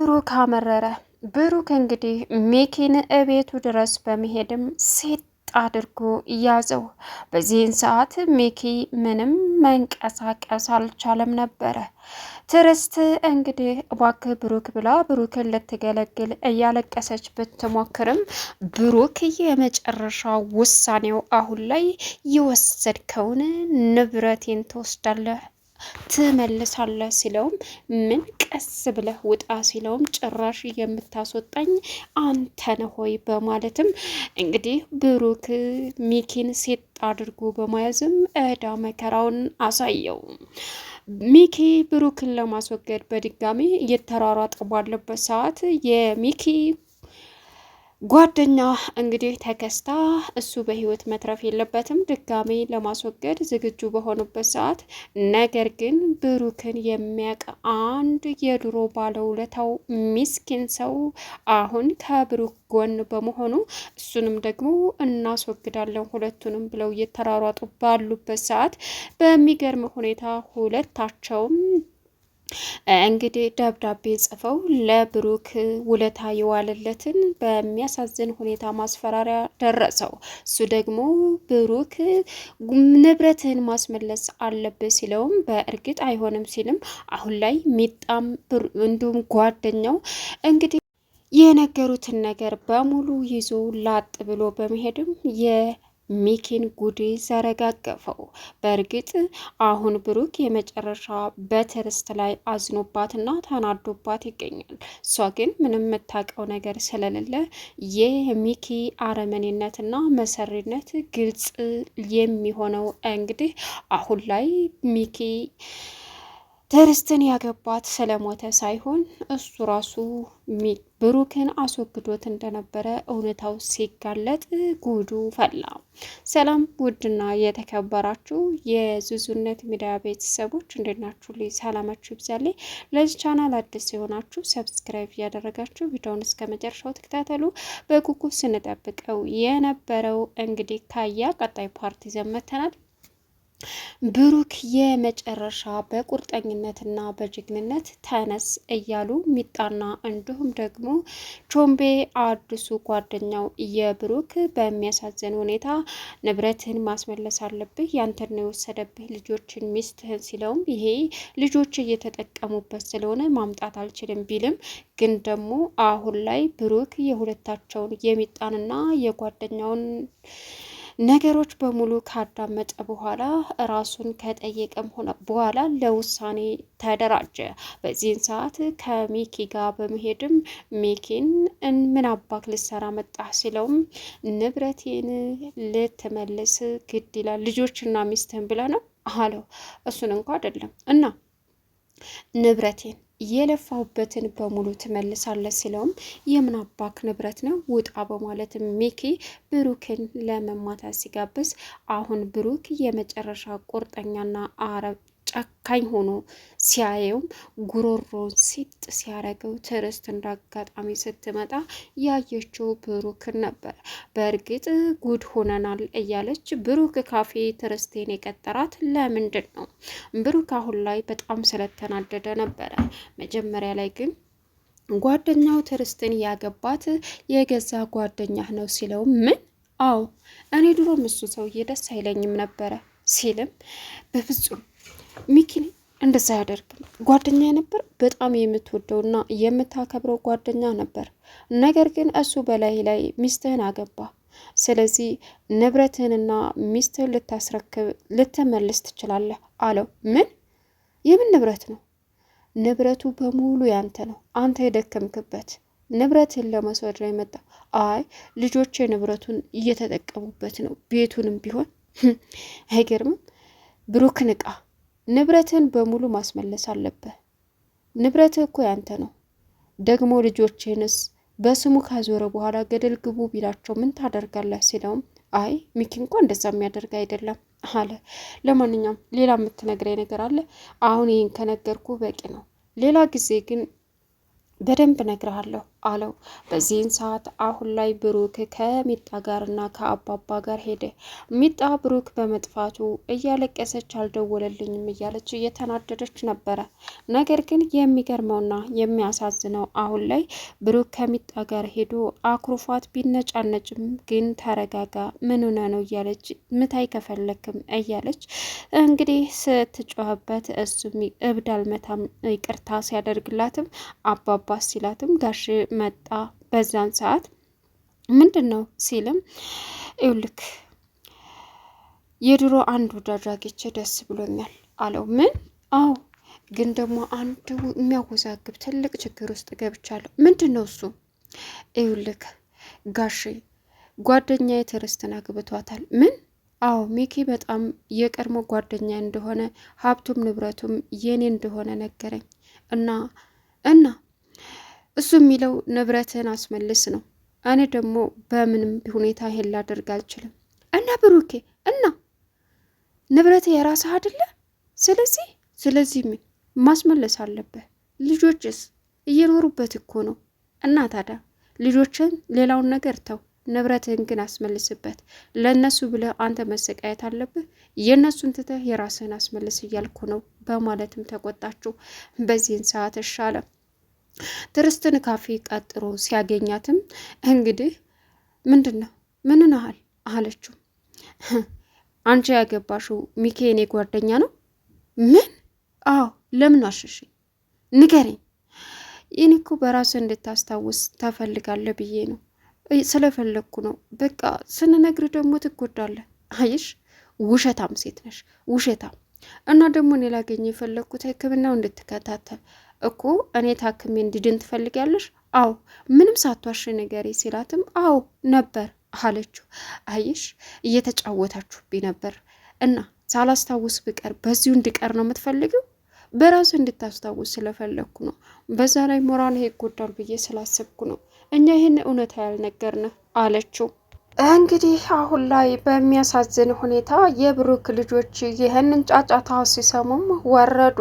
ብሩክ አመረረ። ብሩክ እንግዲህ ሚኪን እቤቱ ድረስ በመሄድም ሴት አድርጎ ያዘው። በዚህን ሰዓት ሚኪ ምንም መንቀሳቀስ አልቻለም ነበረ። ትዕግስት እንግዲህ እባክህ ብሩክ ብላ ብሩክን ልትገለግል እያለቀሰች ብትሞክርም ብሩክ የመጨረሻ ውሳኔው አሁን ላይ የወሰድከውን ንብረቴን ትወስዳለህ ትመልሳለህ ሲለውም ምን ቀስ ብለህ ውጣ ሲለውም ጭራሽ የምታስወጣኝ አንተ ነህ ሆይ በማለትም እንግዲህ ብሩክ ሚኪን ሴት አድርጎ በመያዝም እዳ መከራውን አሳየው። ሚኪ ብሩክን ለማስወገድ በድጋሚ እየተሯሯጠ ባለበት ሰዓት የሚኪ ጓደኛ እንግዲህ ተከስታ እሱ በህይወት መትረፍ የለበትም ድጋሜ ለማስወገድ ዝግጁ በሆኑበት ሰዓት ነገር ግን ብሩክን የሚያውቅ አንድ የድሮ ባለውለታው ሚስኪን ሰው አሁን ከብሩክ ጎን በመሆኑ እሱንም ደግሞ እናስወግዳለን ሁለቱንም ብለው እየተሯሯጡ ባሉበት ሰዓት በሚገርም ሁኔታ ሁለታቸውም እንግዲህ ደብዳቤ ጽፈው ለብሩክ ውለታ የዋለለትን በሚያሳዝን ሁኔታ ማስፈራሪያ ደረሰው። እሱ ደግሞ ብሩክ ንብረትህን ማስመለስ አለብህ ሲለውም በእርግጥ አይሆንም ሲልም አሁን ላይ ሚጣም እንዲሁም ጓደኛው እንግዲህ የነገሩትን ነገር በሙሉ ይዞ ላጥ ብሎ በመሄድም ሚኪን ጉድ ዘረጋገፈው። በእርግጥ አሁን ብሩክ የመጨረሻ በትዕግስት ላይ አዝኖባትና ተናዶባት ይገኛል። እሷ ግን ምንም የምታውቀው ነገር ስለሌለ የሚኪ አረመኔነትና መሰሪነት ግልጽ የሚሆነው እንግዲህ አሁን ላይ ሚኪ ትዕግስትን ያገባት ስለሞተ ሳይሆን እሱ ራሱ ብሩክን አስወግዶት እንደነበረ እውነታው ሲጋለጥ ጉዱ ፈላ። ሰላም ውድና የተከበራችሁ የዙዙነት ሚዲያ ቤተሰቦች እንዴት ናችሁ? ልይ ሰላማችሁ ይብዛልኝ። ለዚህ ቻናል አዲስ የሆናችሁ ሰብስክራይብ እያደረጋችሁ ቪዲዮውን እስከ መጨረሻው ተከታተሉ። በጉጉት ስንጠብቀው የነበረው እንግዲህ ካያ ቀጣይ ፓርቲ ዘመተናል። ብሩክ የመጨረሻ በቁርጠኝነትና በጀግንነት ተነስ እያሉ ሚጣና እንዲሁም ደግሞ ቾምቤ አዲሱ ጓደኛው የብሩክ በሚያሳዝን ሁኔታ ንብረትህን ማስመለስ አለብህ፣ ያንተን ነው የወሰደብህ ልጆችን ሚስትህን ሲለውም ይሄ ልጆች እየተጠቀሙበት ስለሆነ ማምጣት አልችልም ቢልም ግን ደግሞ አሁን ላይ ብሩክ የሁለታቸውን የሚጣንና የጓደኛውን ነገሮች በሙሉ ካዳመጠ በኋላ ራሱን ከጠየቀም ሆነ በኋላ ለውሳኔ ተደራጀ። በዚህን ሰዓት ከሚኪ ጋር በመሄድም ሚኪን ምን አባክ ልሰራ መጣ ሲለውም ንብረቴን ልትመልስ ግድ ይላል ልጆችና ሚስትህን ብለ ነው አለው። እሱን እንኳ አይደለም እና ንብረቴን የለፋሁበትን በሙሉ ትመልሳለህ ሲለውም የምን አባክ ንብረት ነው ውጣ በማለት ሚኪ ብሩክን ለመማታት ሲጋብዝ አሁን ብሩክ የመጨረሻ ቁርጠኛና ጨካኝ ሆኖ ሲያየውም ጉሮሮን ሲጥ ሲያረገው ትዕግስት እንዳጋጣሚ ስትመጣ ያየችው ብሩክን ነበር። በእርግጥ ጉድ ሆነናል እያለች ብሩክ ካፌ ትዕግስትን የቀጠራት ለምንድን ነው? ብሩክ አሁን ላይ በጣም ስለተናደደ ነበረ። መጀመሪያ ላይ ግን ጓደኛው ትዕግስትን ያገባት የገዛ ጓደኛህ ነው ሲለው ምን? አዎ እኔ ድሮም እሱ ሰውዬ ደስ አይለኝም ነበረ ሲልም በፍጹም ሚኪን እንደዛ አያደርግም። ጓደኛ ነበር፣ በጣም የምትወደውና የምታከብረው ጓደኛ ነበር። ነገር ግን እሱ በላይ ላይ ሚስትህን አገባ። ስለዚህ ንብረትህንና ሚስትህን ልትመልስ ትችላለህ አለው። ምን? የምን ንብረት ነው? ንብረቱ በሙሉ ያንተ ነው፣ አንተ የደከምክበት ንብረትን ለመስወድ ነው የመጣ። አይ ልጆቼ ንብረቱን እየተጠቀሙበት ነው፣ ቤቱንም ቢሆን አይገርምም? ብሩክ ንቃ፣ ንብረትን በሙሉ ማስመለስ አለብህ። ንብረትህ እኮ ያንተ ነው። ደግሞ ልጆችህንስ በስሙ ካዞረ በኋላ ገደል ግቡ ቢላቸው ምን ታደርጋለህ ሲለውም አይ ሚኪ እንኳ እንደዛ የሚያደርግ አይደለም አለ። ለማንኛውም ሌላ የምትነግረኝ ነገር አለ? አሁን ይህን ከነገርኩ በቂ ነው። ሌላ ጊዜ ግን በደንብ እነግርሃለሁ አለው። በዚህን ሰዓት አሁን ላይ ብሩክ ከሚጣ ጋርና ከአባባ ጋር ሄደ። ሚጣ ብሩክ በመጥፋቱ እያለቀሰች አልደወለልኝም እያለች እየተናደደች ነበረ። ነገር ግን የሚገርመውና የሚያሳዝነው አሁን ላይ ብሩክ ከሚጣ ጋር ሄዶ አኩርፏት ቢነጫነጭም ግን ተረጋጋ፣ ምን ሆነ ነው እያለች ምታይ ከፈለክም እያለች እንግዲህ ስትጮህበት እሱም እብድ አልመታም ይቅርታ ሲያደርግላትም አባባ ሲላትም ጋሽ መጣ። በዛን ሰዓት ምንድን ነው ሲልም ይውልክ የድሮ አንድ ወዳጅ አግኝቼ ደስ ብሎኛል አለው። ምን? አዎ ግን ደግሞ አንድ የሚያወዛግብ ትልቅ ችግር ውስጥ ገብቻለሁ። ምንድን ነው እሱ? ይውልክ ጋሽ ጓደኛዬ ትዕግስትን አግብቷታል። ምን? አዎ ሚኪ በጣም የቀድሞ ጓደኛ እንደሆነ ሀብቱም ንብረቱም የኔ እንደሆነ ነገረኝ እና እሱ የሚለው ንብረትን አስመልስ ነው። እኔ ደግሞ በምንም ሁኔታ ይሄን ላደርግ አልችልም። እና ብሩኬ እና ንብረት የራስህ አይደለ? ስለዚህ ምን ማስመለስ አለብህ? ልጆችስ እየኖሩበት እኮ ነው። እና ታዲያ ልጆችን ሌላውን ነገር ተው፣ ንብረትህን ግን አስመልስበት። ለእነሱ ብለህ አንተ መሰቃየት አለብህ? የእነሱን ትተህ የራስህን አስመልስ እያልኩ ነው በማለትም ተቆጣችው። በዚህን ሰዓት እሻለ ትዕግስትን ካፌ ቀጥሮ ሲያገኛትም እንግዲህ ምንድን ነው ምን ናሃል አለችው። አንቺ ያገባሽው ሚኪ የኔ ጓደኛ ነው? ምን? አዎ ለምን አሸሽ ንገረኝ። ይህን እኮ በራስህ እንድታስታውስ ተፈልጋለህ ብዬ ነው ስለፈለግኩ ነው። በቃ ስንነግር ደግሞ ትጎዳለህ። አይሽ ውሸታም ሴት ነሽ፣ ውሸታም። እና ደግሞ እኔ ላገኘ የፈለግኩት ሕክምናው እንድትከታተል እኮ እኔ ታክሜ እንድድን ትፈልጊያለሽ? አዎ ምንም ሳትዋሽ ንገሪ ሲላትም አዎ ነበር አለችው። አይሽ እየተጫወታችሁብኝ ነበር እና ሳላስታውስ ብቀር በዚሁ እንድቀር ነው የምትፈልጊው? በራሱ እንድታስታውስ ስለፈለግኩ ነው። በዛ ላይ ሞራል ይጎዳል ብዬ ስላሰብኩ ነው እኛ ይህን እውነት ያልነገርንህ አለችው። እንግዲህ አሁን ላይ በሚያሳዝን ሁኔታ የብሩክ ልጆች ይህንን ጫጫታ ሲሰሙም ወረዱ።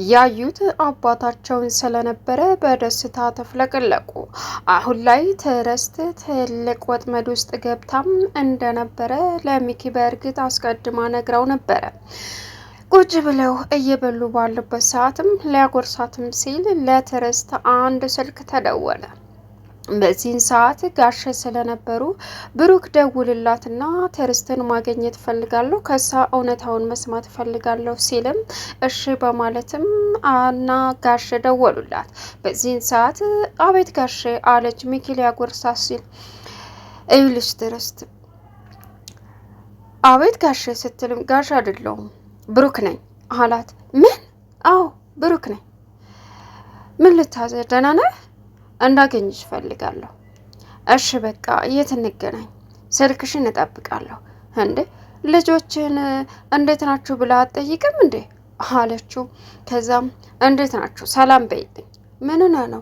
ያዩት አባታቸውን ስለነበረ በደስታ ተፍለቀለቁ። አሁን ላይ ትዕግስት ትልቅ ወጥመድ ውስጥ ገብታም እንደነበረ ለሚኪ በእርግጥ አስቀድማ ነግረው ነበረ። ቁጭ ብለው እየበሉ ባሉበት ሰዓትም ሊያጎርሳትም ሲል ለትዕግስት አንድ ስልክ ተደወለ። በዚህን ሰዓት ጋሸ ስለነበሩ ብሩክ ደውልላትና ትዕግስትን ማግኘት ፈልጋለሁ፣ ከሳ እውነታውን መስማት ፈልጋለሁ ሲልም እሺ በማለትም እና ጋሸ ደወሉላት። በዚህን ሰዓት አቤት ጋሸ አለች ሚኪ ሊያጎርሳት ሲል እዩልሽ ትዕግስት አቤት ጋሸ ስትልም ጋሽ አይደለሁም ብሩክ ነኝ አላት። ምን? አዎ ብሩክ ነኝ። ምን ልታዘዝ? ደህና ነህ? እንዳገኝሽ ፈልጋለሁ። እሺ በቃ የት እንገናኝ? ስልክሽን እጠብቃለሁ። እንዴ ልጆችን እንዴት ናችሁ ብላ አትጠይቅም እንዴ አለችው። ከዛም እንዴት ናችሁ ሰላም በይልኝ። ምን ነው?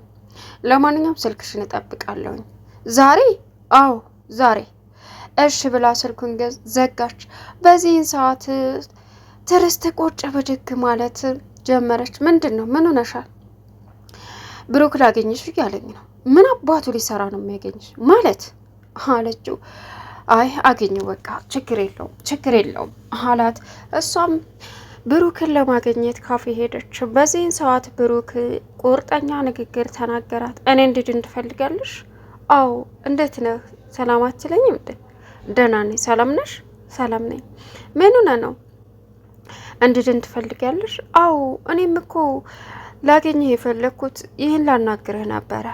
ለማንኛውም ስልክሽን እጠብቃለሁኝ። ዛሬ? አዎ ዛሬ። እሺ ብላ ስልኩን ዘጋች። በዚህን ሰዓት ትዕግስት ቁጭ ብድግ ማለት ጀመረች። ምንድን ነው? ምን ሆነሻል? ብሩክ ላገኝሽ እያለኝ ነው። ምን አባቱ ሊሰራ ነው የሚያገኝሽ ማለት አለችው። አይ አገኘው በቃ ችግር የለውም አላት። እሷም ብሩክን ለማግኘት ካፌ ሄደች። በዚህን ሰዓት ብሩክ ቁርጠኛ ንግግር ተናገራት። እኔ እንድድን ትፈልጋለሽ? አዎ እንዴት ነህ? ሰላም አትለኝም? ደህና ነኝ። ሰላም ነሽ? ሰላም ነኝ። ምን ሆነ ነው እንድድን ትፈልጊያለሽ? አዎ እኔም እኮ ላገኘህ የፈለግኩት ይህን ላናግርህ ነበረ።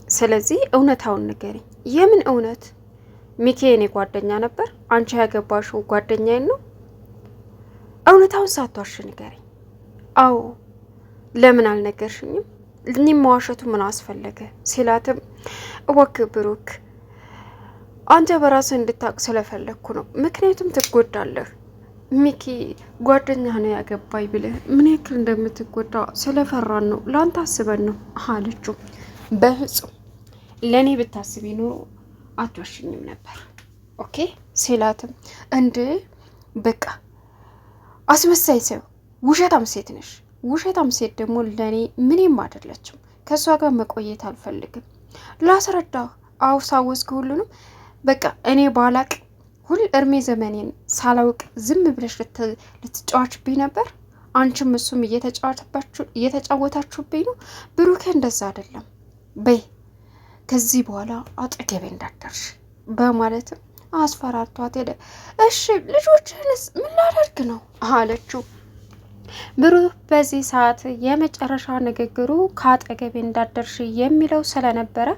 ስለዚህ እውነታውን ንገሪኝ። የምን እውነት? ሚኪ የኔ ጓደኛ ነበር። አንቺ ያገባሽው ጓደኛዬን ነው። እውነታውን ሳትዋሽ ንገሪኝ። አዎ ለምን አልነገርሽኝም? እኔም መዋሸቱ ምን አስፈለገ ሲላትም እባክህ ብሩክ አንተ በራስህ እንድታውቅ ስለፈለግኩ ነው። ምክንያቱም ትጎዳለህ። ሚኪ ጓደኛ ነው ያገባኝ ብለህ ምን ያክል እንደምትጎዳ ስለፈራን ነው፣ ለአንተ አስበን ነው አለችው። በፍጹም ለእኔ ብታስቢ ኖሮ አትወሽኝም ነበር ኦኬ ሲላትም እንደ በቃ አስመሳይ ሰው ውሸታም ሴት ነሽ። ውሸታም ሴት ደግሞ ለእኔ ምንም አይደለችም። ከእሷ ጋር መቆየት አልፈልግም። ላስረዳ አውሳወስክ ሁሉንም በቃ እኔ ባላቅ ሁል እርሜ ዘመኔን ሳላውቅ ዝም ብለሽ ልትጫዋችብኝ ነበር። አንቺም እሱም እየተጫወታችሁብኝ ነው። ብሩኬ እንደዛ አይደለም በይ ከዚህ በኋላ አጠገቤ እንዳደርሽ በማለትም አስፈራርቷት ሄደ። እሺ ልጆችንስ ምን ላደርግ ነው አለችው። ብሩክ በዚህ ሰዓት የመጨረሻ ንግግሩ ከአጠገቤ እንዳደርሽ የሚለው ስለነበረ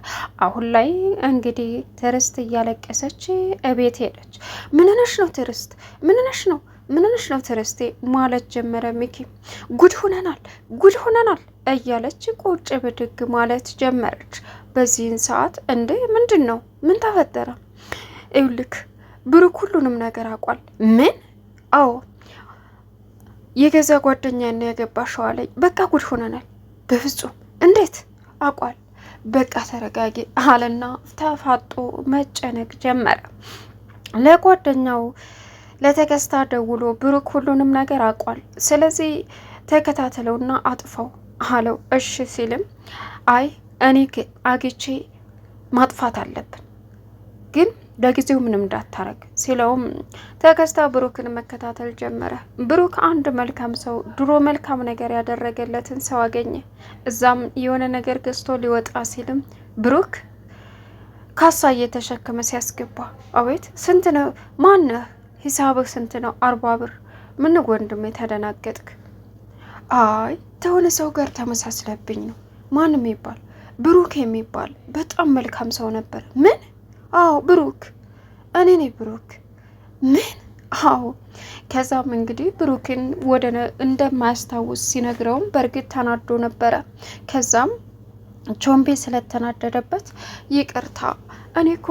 አሁን ላይ እንግዲህ ትዕግስት እያለቀሰች እቤት ሄደች። ምንነሽ ነው ትዕግስት? ምንነሽ ነው? ምንነሽ ነው ትዕግስቴ ማለት ጀመረ ሚኪ። ጉድ ሆነናል እያለች ቁጭ ብድግ ማለት ጀመረች። በዚህን ሰዓት እንዴ ምንድን ነው? ምን ተፈጠረ? ይኸውልህ ብሩክ ሁሉንም ነገር አውቋል። ምን? አዎ የገዛ ጓደኛና ያገባሽው አለኝ። በቃ ጉድ ሆነናል። በፍጹም እንዴት? አውቋል። በቃ ተረጋጊ አለና ተፋጦ መጨነቅ ጀመረ። ለጓደኛው ለተከስታ ደውሎ ብሩክ ሁሉንም ነገር አውቋል፣ ስለዚህ ተከታተለውና አጥፋው አለው። እሺ ሲልም አይ እኔ አግቼ ማጥፋት አለብን ግን ለጊዜው ምንም እንዳታረግ ሲለውም ተከስታ ብሩክን መከታተል ጀመረ። ብሩክ አንድ መልካም ሰው ድሮ መልካም ነገር ያደረገለትን ሰው አገኘ። እዛም የሆነ ነገር ገዝቶ ሊወጣ ሲልም ብሩክ ካሳ እየተሸከመ ሲያስገባ አቤት ስንት ነው? ማነህ? ሂሳብህ ስንት ነው? 40 ብር። ምን ወንድሜ ተደናገጥክ? አይ ተሆነ ሰው ጋር ተመሳስለብኝ ነው። ማንም ይባል ብሩክ የሚባል በጣም መልካም ሰው ነበር። ምን? አዎ ብሩክ፣ እኔ ነኝ ብሩክ። ምን? አዎ። ከዛም እንግዲህ ብሩክን ወደ እንደማያስታውስ ሲነግረውም በእርግጥ ተናዶ ነበረ። ከዛም ቾምቤ ስለተናደደበት ይቅርታ እኔ እኮ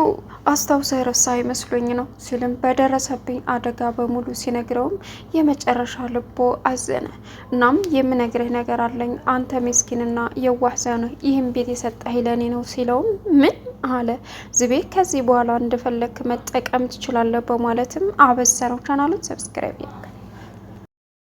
አስታውሰ ረሳ ይመስሎኝ ነው ሲልም በደረሰብኝ አደጋ በሙሉ ሲነግረውም የመጨረሻ ልቦ አዘነ። እናም የምነግርህ ነገር አለኝ፣ አንተ ምስኪንና የዋህ ሰው ነህ፣ ይህም ቤት የሰጠህ ለኔ ነው ሲለውም ምን አለ ዝቤ ከዚህ በኋላ እንደፈለክ መጠቀም ትችላለህ በማለትም አበሰረው። ቻናሉን ሰብስክራይብ